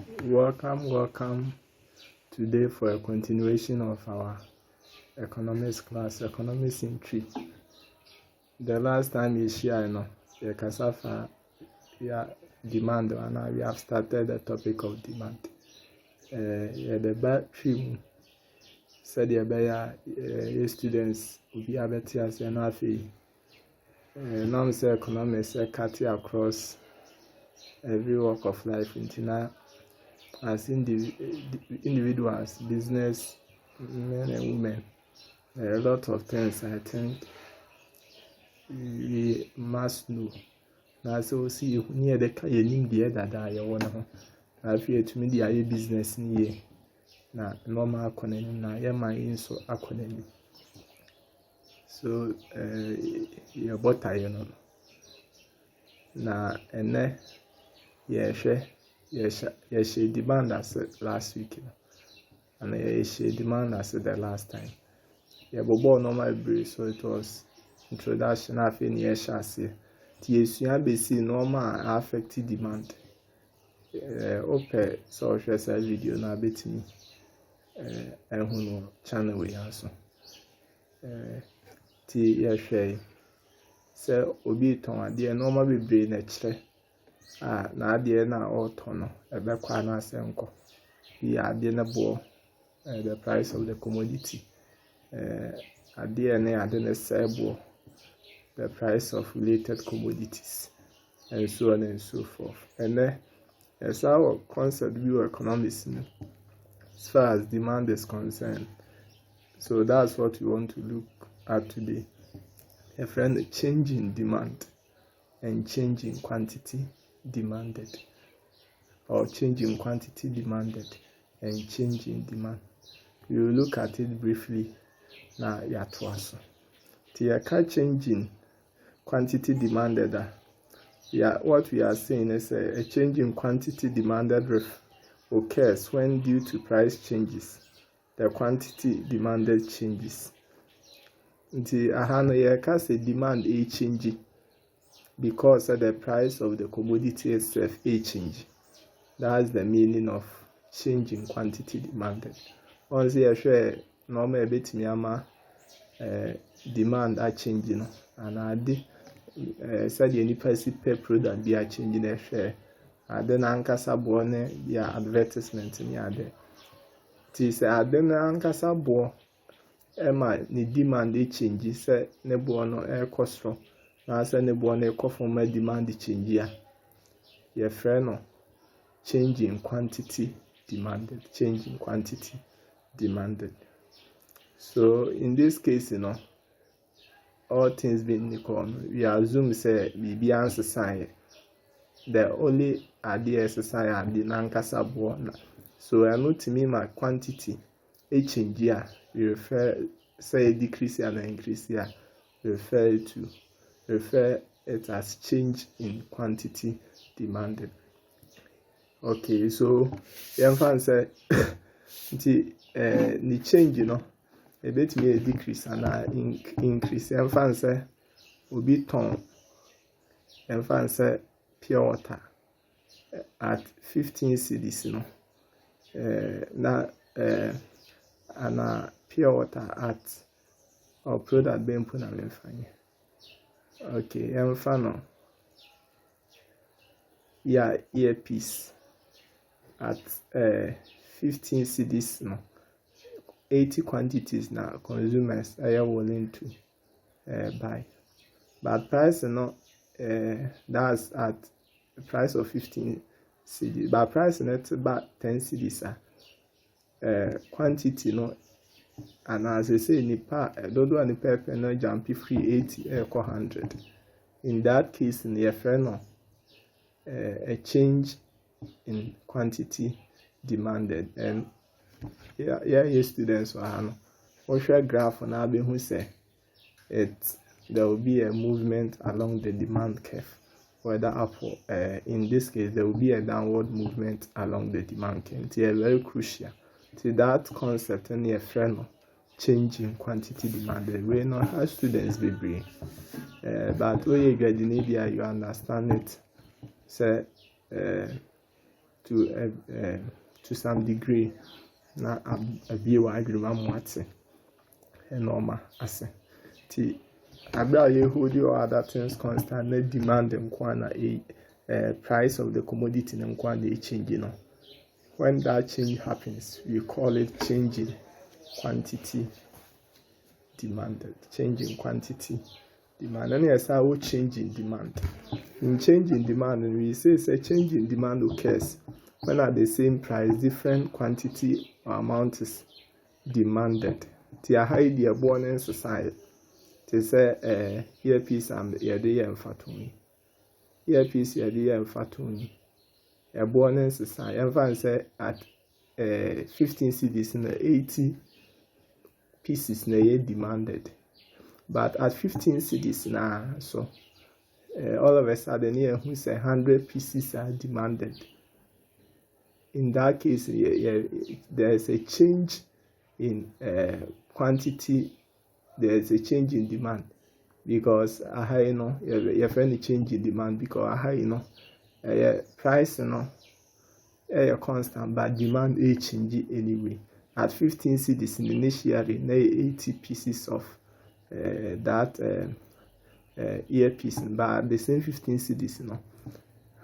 Welcome today for a continuation of our economics class, economics in 3. The last time you share, the Kasafa demand, and we have started the topic of demand. The battery said the students will be able to as an AFI. Now, economics cut across every walk of life into now. As individuals, business men and women, there are a lot of things I think we must know. Now, so see near the name the other day, I want to have to me the business near now normal economy now, yeah, my inso economy. So, your butter, now, and then, yeah, share. Yes, she demand as last week, and she demand as the last time. Yeah, but normal breed, so it was introduction of any chassis. TSU base normal affected demand. Okay, so share a video na bet me. And who know channel we also. Share. So obi ton ade normal be brain na na ade na auto no ebe kwa na asenko bi ade na bo the price of the commodity ade na sebo the price of related commodities and so on and so forth. And then as our concept view economics as far as demand is concerned. So that's what we want to look at today. A friend, change in demand and change in quantity demanded, or change in quantity demanded and change in demand. We will look at it briefly now. The change in quantity demanded. What we are saying is a change in quantity demanded occurs when, due to price changes, the quantity demanded changes. The demand a change because the price of the commodity itself change. That's the meaning of change in quantity demanded. Once you share normal bit demand are changing, and I said any price per product be changing a share. And then ankasa borne ya advertisement in yade. Tis then ankasa bo ema ni demand change say ne no air cost from. Now, send a bonnet from my demand change here. Your friend, change in quantity demanded, change in quantity demanded. So, in this case, all things being equal, we assume say we be answer sign. The only idea is sign the nankasa born. So, I know to me my quantity a change here. We refer say decrease and increase here. Refer it as change in quantity demanded. Okay, so fan say the change, a bit me a decrease and increase. Fan say will be ton. Fan say pure water at 15 cedis, now and pure water at or product being put on fine. Okay, final. Yeah, earpiece at 15 cedis no. 80 quantities now consumers are willing to buy. But price that's at the price of 15 cedis. But price net about 10 cedis quantity no. And as I say, nipa dodo and pepper no jump free 80 100. In that case, in the friend a change in quantity demanded. And yeah, students who share graph on Abe who say there will be a movement along the demand curve, whether up or in this case there will be a downward movement along the demand curve. It's very crucial to that concept and a friend change in quantity demanded. We know how students be bring, but when you get the media, you understand it. Say to some degree. Na abie wa adwuma mu ate normal ase ti abia ye hold your other things constant na demand nkwa na price of the commodity nkwa na change no. When that change happens, we call it change in quantity demanded. Change in quantity demand. And yes, I will change in demand. In change in demand, we say change in demand occurs when at the same price, different quantity or amount is demanded. The high the born in society. They say earpiece and yadi and fatuni. Earpiece yadi and fatuni. A born in society. And say at 15 cedis in 80 pieces na demanded. But at 15 cedis now, so all of a sudden here who say 100 pieces are demanded. In that case, there is a change in quantity. There is a change in demand because your friend change in demand because price constant, but demand change anyway. At 15 cedis initially, 80 pieces of that earpiece, but at the same 15 cedis,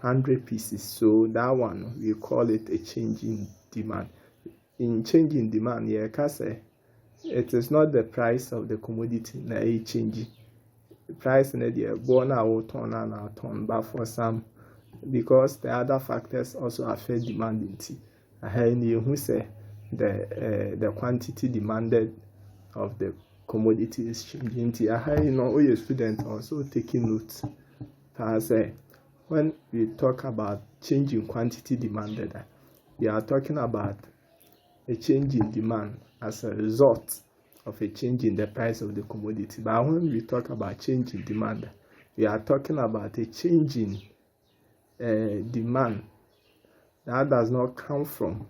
100 pieces. So that one we call it a change in demand. In change in demand, it is not the price of the commodity na change. The price na the born out ton, but for some, because the other factors also affect demand. Who say the quantity demanded of the commodity is changing. All your students also taking notes. When we talk about change in quantity demanded, we are talking about a change in demand as a result of a change in the price of the commodity. But when we talk about change in demand, we are talking about a change in demand that does not come from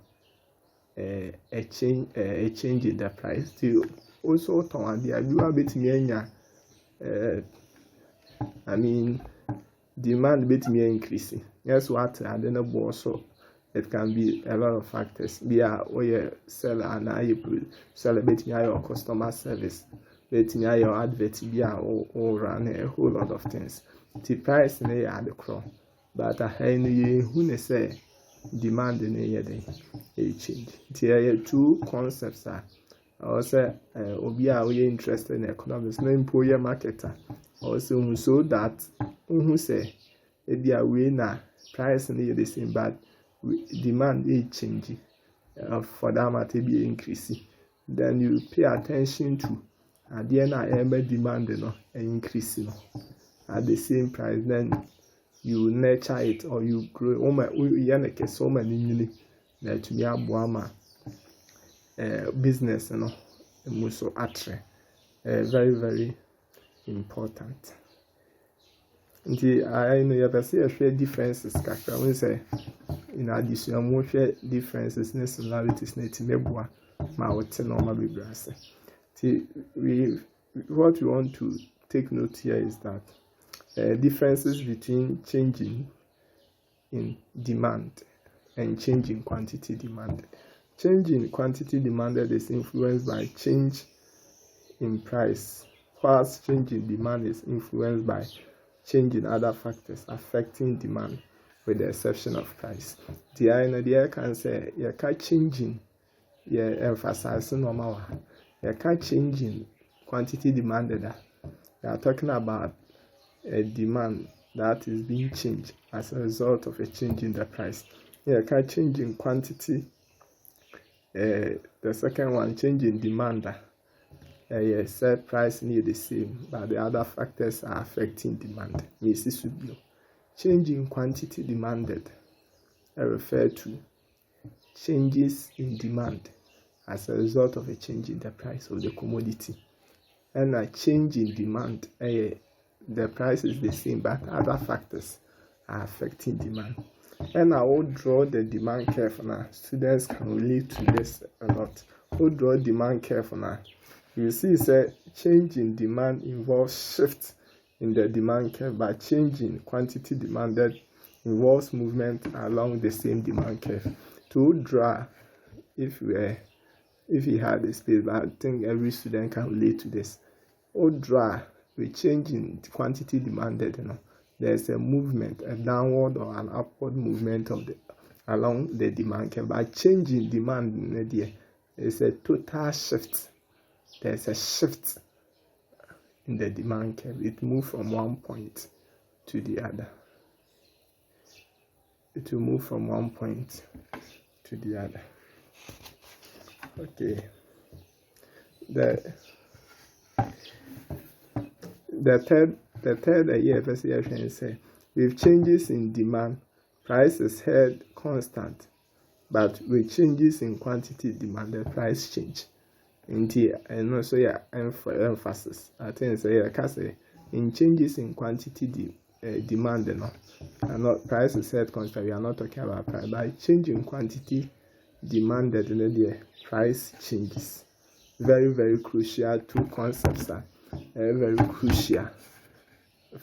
a change in the price. Also, demand between increasing. Yes, what and then also it can be a lot of factors. Be a seller and I sell between your customer service, between your advert, be all run a whole lot of things. The price may add the crop, but a henny who say demand in a change. There two concepts are also obia we interested in economics, no employer marketer. Also, so that who say it be a way na price near the same, but demand is changing for that matter be increasing. Then you pay attention to at the end demand increasing at the same price. Then you nurture it or you grow. So many that to be business so very very important. I know you have share differences. We say in addition, more share differences and similarities. What we want to take note here is that differences between changing in demand and changing quantity demanded. Change in quantity demanded is influenced by change in price, whilst change in demand is influenced by change in other factors affecting demand, with the exception of price. The idea can say you can't changing, you emphasize normal, you can't changing quantity demanded. You are talking about a demand that is being changed as a result of a change in the price. You can't change in quantity. The second one, change in demand. Set price near the same, but the other factors are affecting demand. Change in quantity demanded refer to changes in demand as a result of a change in the price of the commodity. And a change in demand, the price is the same, but other factors are affecting demand. And I will draw the demand curve now. Students can relate to this a lot. We'll draw demand curve now. You see, change in demand involves shift in the demand curve, by change in quantity demanded involves movement along the same demand curve. To draw, if you had a space, but I think every student can relate to this. Draw, with change in quantity demanded, there's a movement, a downward or an upward movement along the demand curve. By changing demand, it's a total shift. There's a shift in the demand curve. It moves from one point to the other. It will move from one point to the other. Okay. The third year investigation say, with changes in demand, price is held constant, but with changes in quantity demand, the price change. And also emphasis. I think say in changes in quantity demand, and not price is set constant. We are not talking about price. By changing quantity demanded, the price changes. Very, very crucial. Two concepts are very crucial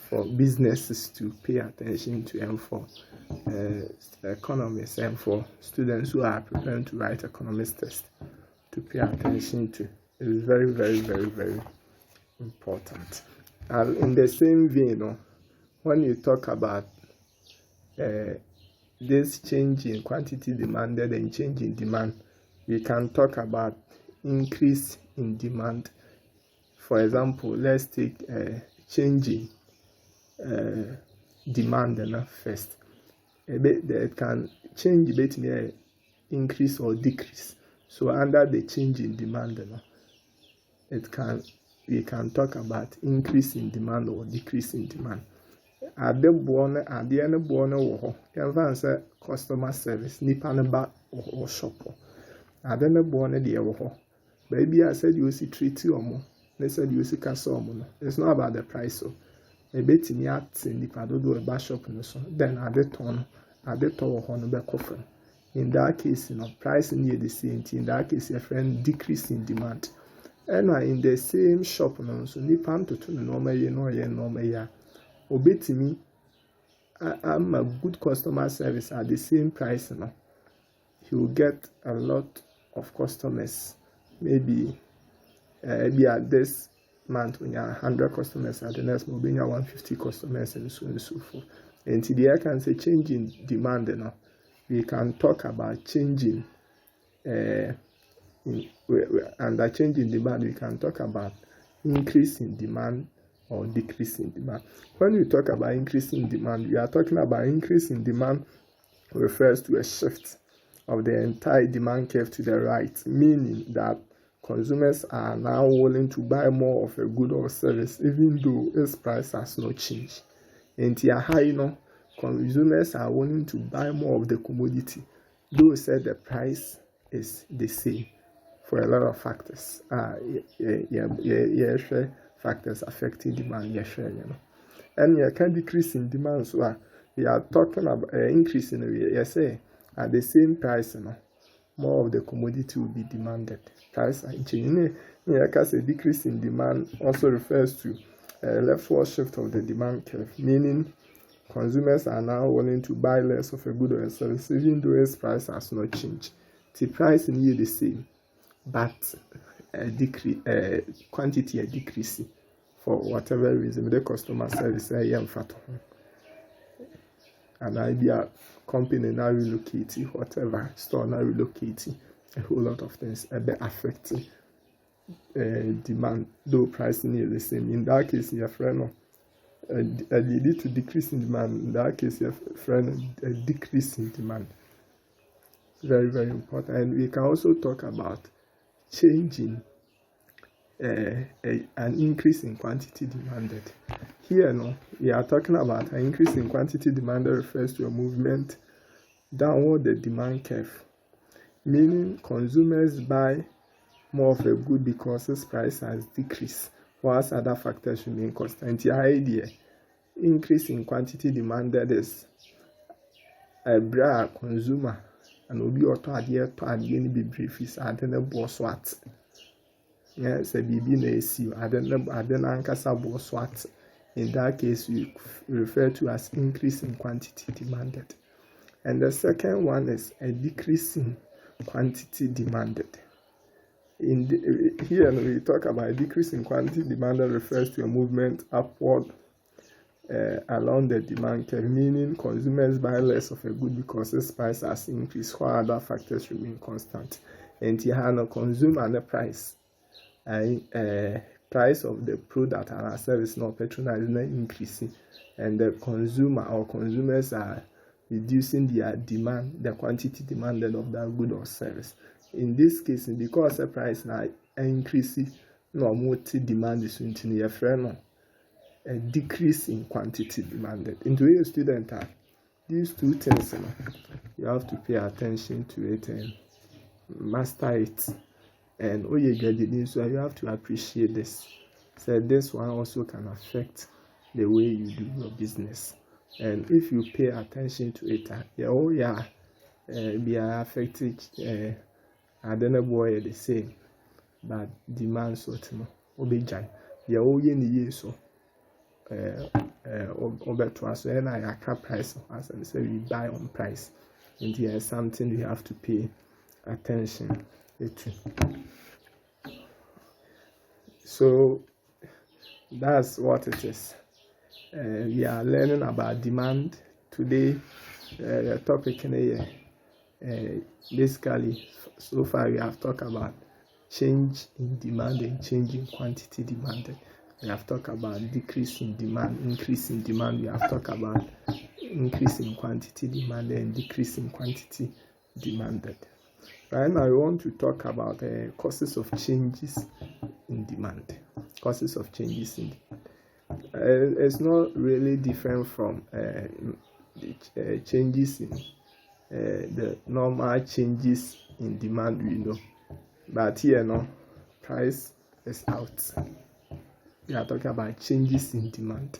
for businesses to pay attention to, and for economists and for students who are preparing to write economics test to pay attention to. It is very, very, very, very important. In the same vein, when you talk about this change in quantity demanded and change in demand, we can talk about increase in demand. For example, let's take changing demand first. It can change between increase or decrease. So under the change in demand, we can talk about increase in demand or decrease in demand. At the end of the customer service, nipa ba or shop. At the end of the baby, I said you see treat you. They said you see castle. It's not about the price. So maybe it's in nipa do a bash shop. Then at the turn, at the tower on the coffin. In that case, price near the same. In that case, your friend decrease in demand. And in the same shop, so nipa to normal obetimi, I'm a good customer service at the same price. He will get a lot of customers. Maybe at this month when you have 100 customers, at the next month when you have 150 customers, and so on and so forth. And today I can say changing demand. We can talk about changing. Under changing demand, we can talk about increase in demand or decrease in demand. When we talk about increasing demand, we are talking about increase in demand refers to a shift of the entire demand curve to the right, meaning that consumers are now willing to buy more of a good or service, even though its price has not changed. And consumers are willing to buy more of the commodity, though said the price is the same for a lot of factors. Factors affecting demand, and you can decrease in demand. So we are talking about increase in at the same price, more of the commodity will be demanded. Price changing. A decrease in demand also refers to a leftward shift of the demand curve, meaning consumers are now willing to buy less of a good or a service, even though its price has not changed. The price is the same, but quantity a decrease for whatever reason. The customer service and I be a company now relocating, whatever store now relocating, a whole lot of things affecting demand, though pricing is the same. In that case, your friend lead to decrease in demand. In that case, your friend a decrease in demand. Very, very important. And we can also talk about changing an increase in quantity demanded. Here, we are talking about an increase in quantity demanded refers to a movement downward the demand curve, meaning consumers buy more of a good because its price has decreased, whilst other factors remain constant. The idea, increase in quantity demanded is a brand consumer and will be auto idea to again be brief is adding a boss what. Yes, a baby na esi. I don't ankasa boss what. In that case, we refer to as increase in quantity demanded. And the second one is a decrease in quantity demanded. Here we talk about a decrease in quantity demanded refers to a movement upward along the demand curve, meaning consumers buy less of a good because its price has increased while other factors remain constant. And here no consumer and the price of the product and service not patronizing increasing, and the consumer or consumers are reducing their demand, the quantity demanded of that good or service. In this case, because the price now increasing, no more demand is into your friend, a decrease in quantity demanded. Into a student, these two things, you have to pay attention to it and master it. And so you have to appreciate this. So this one also can affect the way you do your business. And if you pay attention to it, be affected. I don't know why the same, but demand sort of obey. So over to us, and I cap price as I say we buy on price. And here is something you have to pay attention to. So that's what it is. We are learning about demand today. The topic in here, basically, so far we have talked about change in demand and change in quantity demanded. We have talked about decrease in demand, increase in demand. We have talked about increase in quantity demanded and decrease in quantity demanded. Right now, I want to talk about causes of changes in demand. Causes of changes in demand. It's not really different from changes in the normal changes in demand we know. But here, no, price is out. We are talking about changes in demand.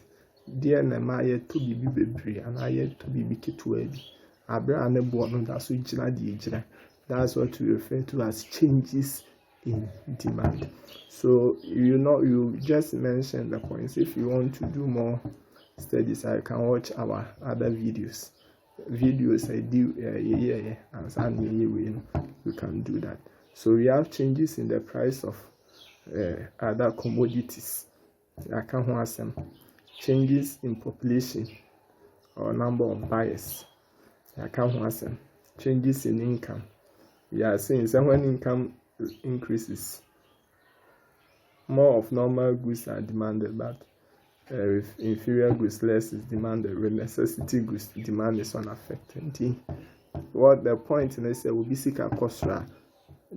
Dear Namaya to be baby and I yet to be big. Abraham and born that's that's what we refer to as changes in demand. So you just mentioned the points. If you want to do more studies, I can watch our other videos I do and you can do that. So we have changes in the price of other commodities. I can't want some changes in population or number of buyers. I can't want some changes in income. We are saying that when income increases, more of normal goods are demanded, but with inferior goods, less is demanded. With necessity goods, demand is unaffected. What the point is, will be sick at cost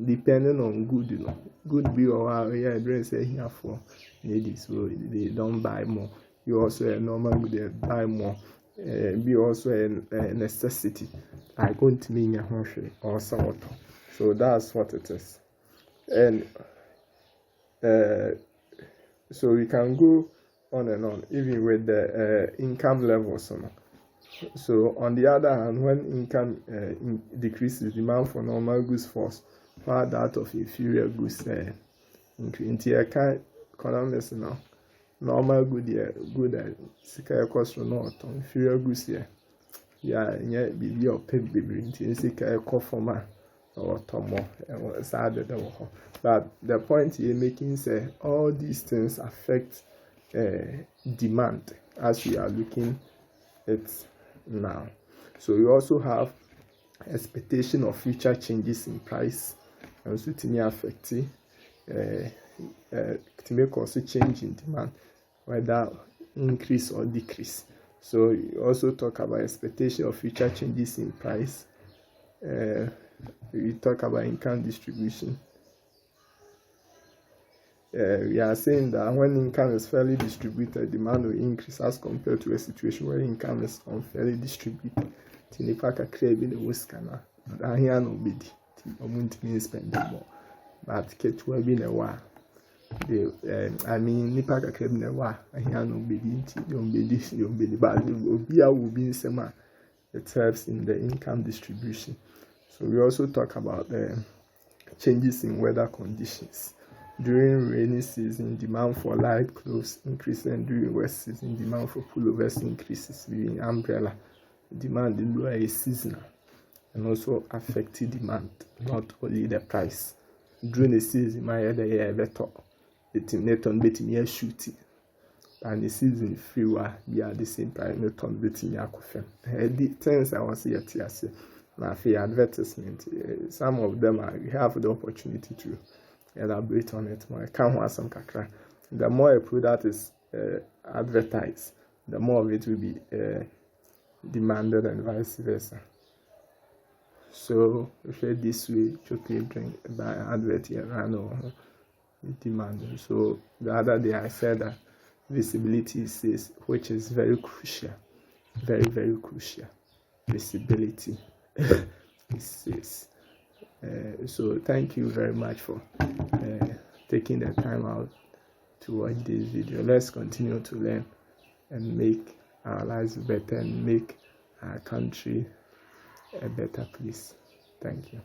depending on good, good be or brain say here for ladies, so they don't buy more. You also a normal good, they buy more. Be also a necessity. I going to mean a or somewhat. So that's what it is. And so we can go on and on, even with the income levels. So on the other hand, when income decreases, demand for normal goods falls, while that of inferior goods increase. Economics now. Normal good sika cost not inferior goods here. Be or pay baby sika former or tomo and sad. But the point you're making say all these things affect demand as we are looking at now. So we also have expectation of future changes in price and so to affect to make also change in demand, whether increase or decrease. So you also talk about expectation of future changes in price. We talk about income distribution. We are saying that when income is fairly distributed, demand will increase as compared to a situation where income is unfairly distributed. Tinipaka craving the whisker. I hear nobody. Omuntimi spending more. But catch will be a while. I mean, Nipaka craving a while. I hear nobody. But will be in summer. It helps in the income distribution. So we also talk about changes in weather conditions. During rainy season, demand for light clothes increases, and during wet season, demand for pullovers increases. During umbrella, demand in lower is seasonal and also affecting demand, not only the price. During the season, my other year better, the net on betting year shooting, and the season free we are the same price, not on betting year coffee. The things I was here to say, now for advertisement, some of them we have the opportunity to elaborate on it more. I can't want some kakra. The more a product is advertised, the more of it will be demanded and vice versa. So if you this way, chocolate drink by advert here or demand. So the other day I said that visibility is which is very crucial, very, very crucial. Visibility is so thank you very much for taking the time out to watch this video. Let's continue to learn and make our lives better and make our country a better place. Thank you.